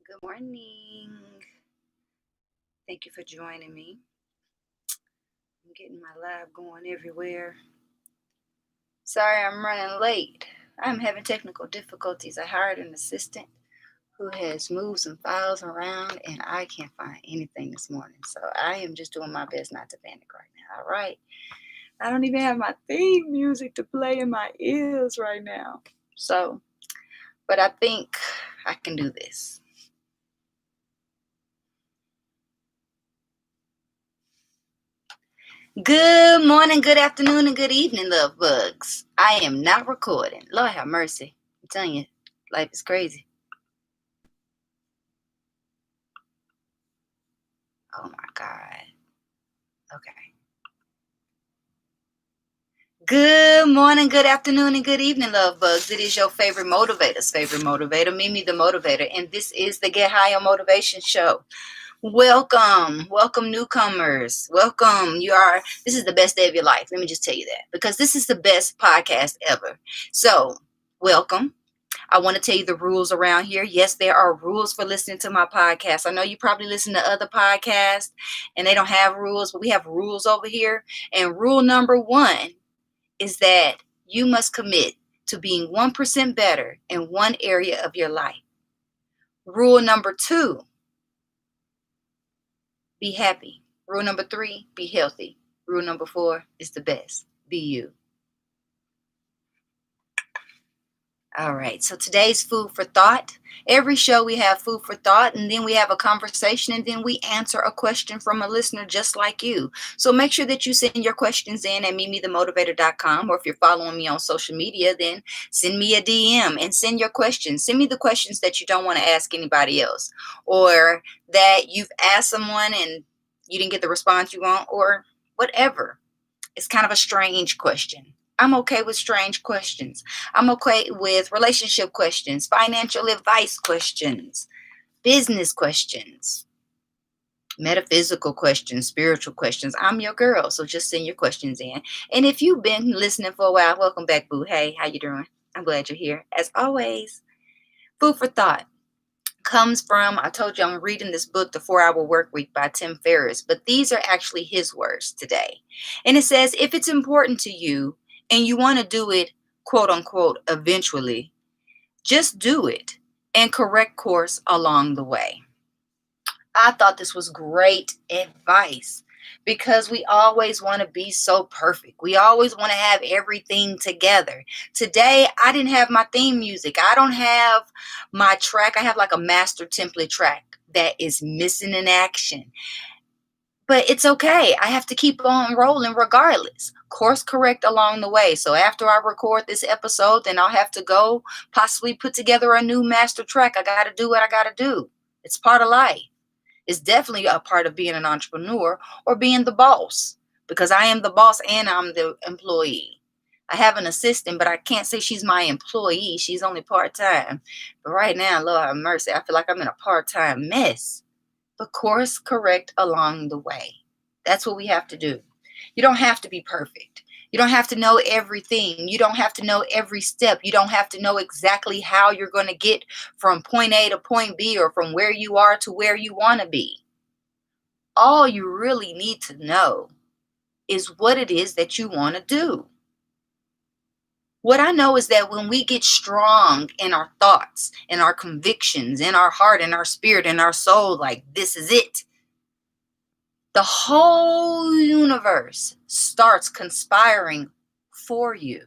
Good morning. Thank you for joining me. I'm getting my live going everywhere. Sorry I'm running late. I'm having technical difficulties. I hired an assistant who has moved some files around and I can't find anything this morning. So I am just doing my best not to panic right now. All right. I don't even have my theme music to play in my ears right now. But I think I can do this. Good morning, good afternoon, and good evening, love bugs. I am not recording. Lord have mercy. I'm telling you, life is crazy. Oh my God. Okay. Good morning, good afternoon, and good evening, love bugs. It is your favorite motivator, Mimi the Motivator, and this is the Get Higher Motivation Show. Welcome newcomers. Welcome. This is the best day of your life. Let me just tell you that, because this is the best podcast ever. So, welcome. I want to tell you the rules around here. Yes, there are rules for listening to my podcast. I know you probably listen to other podcasts and they don't have rules, but we have rules over here. And rule number 1 is that you must commit to being 1% better in one area of your life. Rule number 2, be happy. Rule number 3, be healthy. Rule number 4 is the best. Be you. All right, so today's food for thought. Every show we have food for thought, and then we have a conversation, and then we answer a question from a listener just like you. So make sure that you send your questions in at mimithemotivator.com, or if you're following me on social media, then send me a DM and send your questions. Send me the questions that you don't want to ask anybody else, or that you've asked someone and you didn't get the response you want, or whatever. It's kind of a strange question. I'm okay with strange questions. I'm okay with relationship questions, financial advice questions, business questions, metaphysical questions, spiritual questions. I'm your girl, so just send your questions in. And if you've been listening for a while, welcome back, boo. Hey, how you doing? I'm glad you're here. As always, food for thought comes from, I told you I'm reading this book, The 4-Hour Workweek by Tim Ferriss, but these are actually his words today. And it says, if it's important to you and you want to do it, quote unquote, eventually, just do it and correct course along the way. I thought this was great advice because we always want to be so perfect. We always want to have everything together. Today, I didn't have my theme music. I don't have my track. I have like a master template track that is missing in action. But it's okay. I have to keep on rolling regardless. Course correct along the way. So after I record this episode, then I'll have to go possibly put together a new master track. I got to do what I got to do. It's part of life. Is definitely a part of being an entrepreneur or being the boss, because I am the boss and I'm the employee. I have an assistant, but I can't say she's my employee. She's only part-time. But right now, Lord have mercy, I feel like I'm in a part-time mess. But course correct along the way. That's what we have to do. You don't have to be perfect. You don't have to know everything. You don't have to know every step. You don't have to know exactly how you're going to get from point A to point B, or from where you are to where you want to be. All you really need to know is what it is that you want to do. What I know is that when we get strong in our thoughts, in our convictions, in our heart, in our spirit, in our soul, like this is it, the whole universe starts conspiring for you,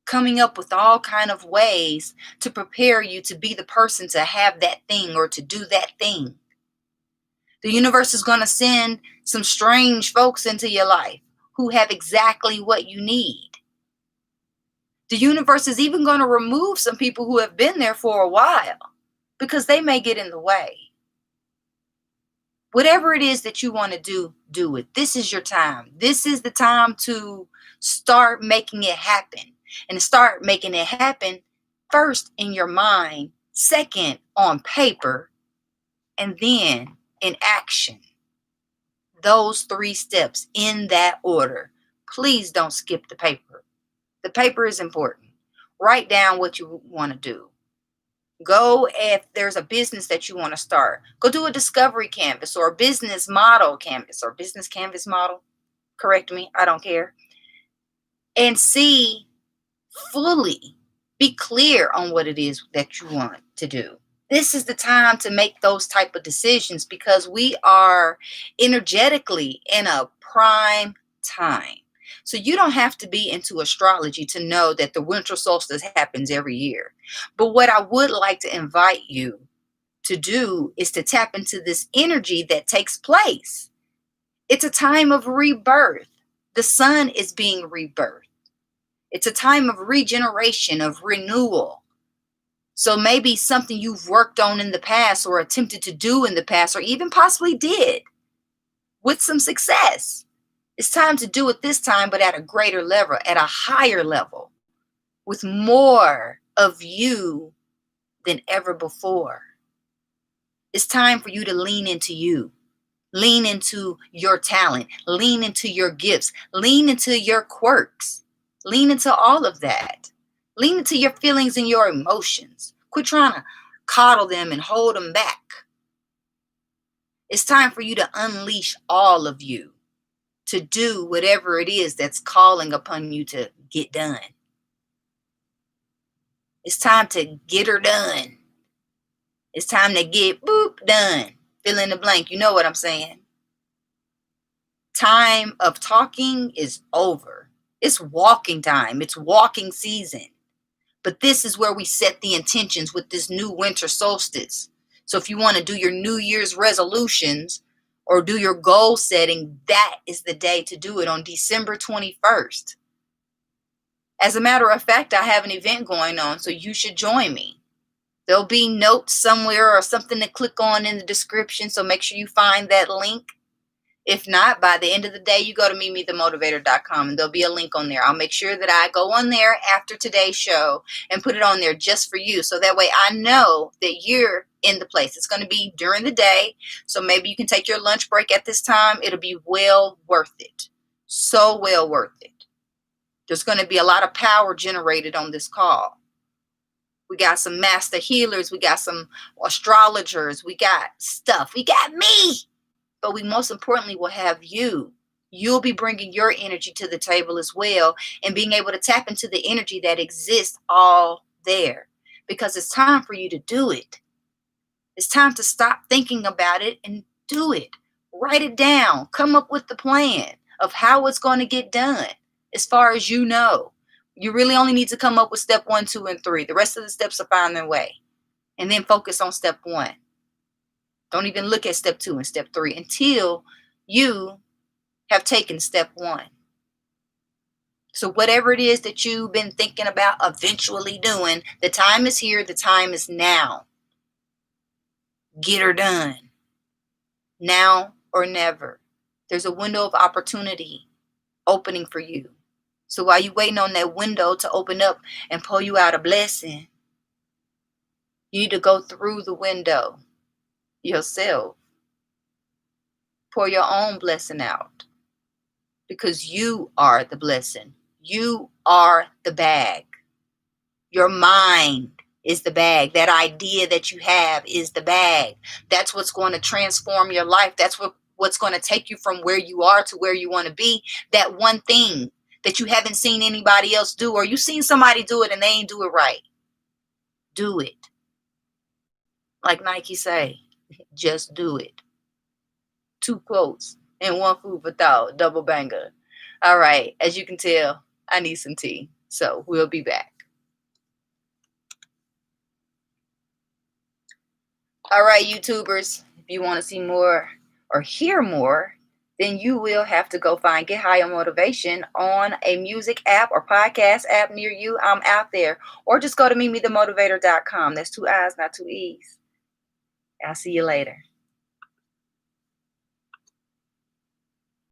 coming up with all kind of ways to prepare you to be the person to have that thing or to do that thing. The universe is going to send some strange folks into your life who have exactly what you need. The universe is even going to remove some people who have been there for a while because they may get in the way. Whatever it is that you want to do, do it. This is your time. This is the time to start making it happen. And start making it happen first in your mind, second on paper, and then in action. Those 3 steps in that order. Please don't skip the paper. The paper is important. Write down what you want to do. Go, if there's a business that you want to start, go do a discovery canvas or a business model canvas or business canvas model. Correct me, I don't care. And see fully, be clear on what it is that you want to do. This is the time to make those type of decisions because we are energetically in a prime time. So you don't have to be into astrology to know that the winter solstice happens every year. But what I would like to invite you to do is to tap into this energy that takes place. It's a time of rebirth. The sun is being rebirthed. It's a time of regeneration, of renewal. So maybe something you've worked on in the past or attempted to do in the past or even possibly did with some success. It's time to do it this time, but at a greater level, at a higher level, with more of you than ever before. It's time for you to lean into you. Lean into your talent. Lean into your gifts. Lean into your quirks. Lean into all of that. Lean into your feelings and your emotions. Quit trying to coddle them and hold them back. It's time for you to unleash all of you to do whatever it is that's calling upon you to get done. It's time to get her done. It's time to get done. Fill in the blank. You know what I'm saying? Time of talking is over. It's walking time. It's walking season. But this is where we set the intentions with this new winter solstice. So if you want to do your New Year's resolutions or do your goal setting, that is the day to do it on December 21st. As a matter of fact, I have an event going on, so you should join me. There'll be notes somewhere or something to click on in the description, so make sure you find that link. If not, by the end of the day, you go to meetmethemotivator.com and there'll be a link on there. I'll make sure that I go on there after today's show and put it on there just for you. So that way I know that you're in the place. It's going to be during the day. So maybe you can take your lunch break at this time. It'll be well worth it. So well worth it. There's going to be a lot of power generated on this call. We got some master healers. We got some astrologers. We got stuff. We got me. But we most importantly will have you. You'll be bringing your energy to the table as well and being able to tap into the energy that exists all there. Because it's time for you to do it. It's time to stop thinking about it and do it. Write it down. Come up with the plan of how it's going to get done as far as you know. You really only need to come up with step 1, 2, and 3. The rest of the steps will find their way. And then focus on step 1. Don't even look at step 2 and step 3 until you have taken step 1. So whatever it is that you've been thinking about eventually doing, the time is here. The time is now. Get her done. Now or never. There's a window of opportunity opening for you. So while you're waiting on that window to open up and pull you out a blessing, you need to go through the window yourself. Pour your own blessing out. Because you are the blessing. You are the bag. Your mind is the bag. That idea that you have is the bag. That's what's going to transform your life. That's what's going to take you from where you are to where you want to be. That one thing that you haven't seen anybody else do, or you've seen somebody do it and they ain't do it right. Do it. Like Nike say, just do it. 2 quotes and 1 food for thought. Double banger. All right. As you can tell, I need some tea. So we'll be back. All right, YouTubers. If you want to see more or hear more, then you will have to go find Get High on Motivation on a music app or podcast app near you. I'm out there. Or just go to meetmethemotivator.com. That's 2 I's, not 2 E's. I'll see you later.